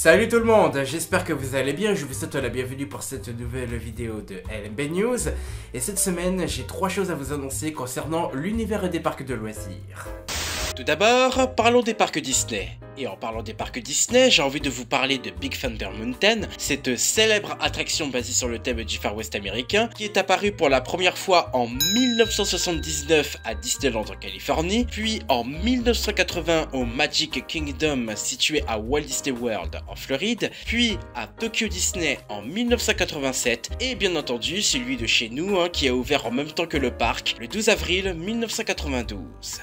Salut tout le monde, j'espère que vous allez bien, je vous souhaite la bienvenue pour cette nouvelle vidéo de LMB News. Et cette semaine, j'ai 3 choses à vous annoncer concernant l'univers des parcs de loisirs. Tout d'abord, parlons des parcs Disney. Et en parlant des parcs Disney, j'ai envie de vous parler de Big Thunder Mountain, cette célèbre attraction basée sur le thème du Far West américain, qui est apparue pour la première fois en 1979 à Disneyland en Californie, puis en 1980 au Magic Kingdom situé à Walt Disney World en Floride, puis à Tokyo Disney en 1987, et bien entendu celui de chez nous qui a ouvert en même temps que le parc le 12 avril 1992.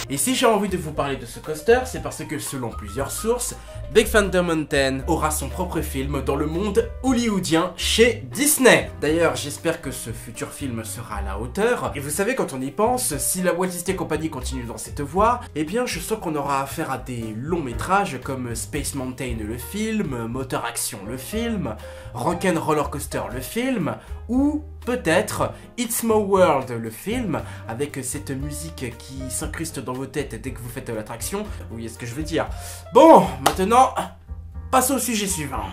Et si j'ai envie de vous parler de ce coaster, c'est parce que selon plusieurs sources, Big Thunder Mountain aura son propre film dans le monde hollywoodien chez Disney. D'ailleurs, j'espère que ce futur film sera à la hauteur. Et vous savez, quand on y pense, si la Walt Disney Company continue dans cette voie, eh bien je sens qu'on aura affaire à des longs métrages comme Space Mountain le film, Motor Action le film, Rock'n'Roller Coaster le film, ou peut-être It's My World le film, avec cette musique qui s'incruste dans vos têtes dès que vous faites l'attraction. Vous voyez ce que je veux dire. Bon, maintenant, passons au sujet suivant.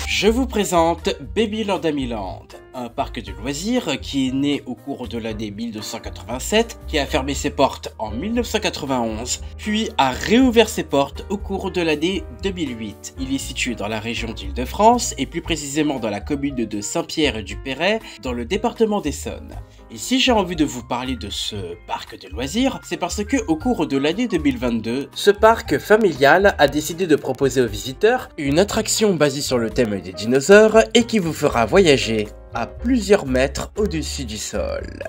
Je vous présente Babyland, un parc de loisirs qui est né au cours de l'année 1287, qui a fermé ses portes en 1991, puis a réouvert ses portes au cours de l'année 2008. Il est situé dans la région d'Île-de-France et plus précisément dans la commune de Saint-Pierre-du-Perret, dans le département d'Essonne. Et si j'ai envie de vous parler de ce parc de loisirs, c'est parce que au cours de l'année 2022, ce parc familial a décidé de proposer aux visiteurs une attraction basée sur le thème des dinosaures et qui vous fera voyager à plusieurs mètres au-dessus du sol.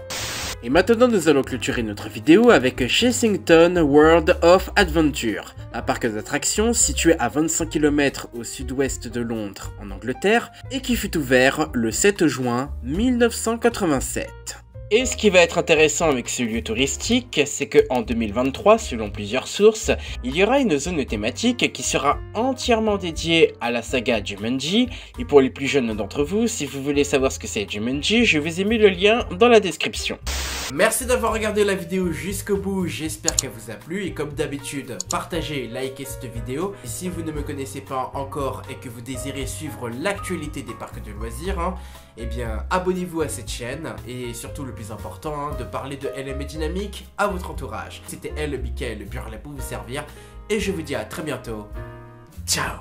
Et maintenant nous allons clôturer notre vidéo avec Chessington World of Adventure, un parc d'attractions situé à 25 km au sud-ouest de Londres en Angleterre et qui fut ouvert le 7 juin 1987. Et ce qui va être intéressant avec ce lieu touristique, c'est qu'en 2023, selon plusieurs sources, il y aura une zone thématique qui sera entièrement dédiée à la saga Jumanji. Et pour les plus jeunes d'entre vous, si vous voulez savoir ce que c'est Jumanji, je vous ai mis le lien dans la description. Merci d'avoir regardé la vidéo jusqu'au bout, j'espère qu'elle vous a plu. Et comme d'habitude, partagez, likez cette vidéo. Et si vous ne me connaissez pas encore et que vous désirez suivre l'actualité des parcs de loisirs, eh bien abonnez-vous à cette chaîne. Et surtout le plus important, de parler de LMB Dynamique à votre entourage. C'était Mickaël Burlet pour vous servir. Et je vous dis à très bientôt. Ciao.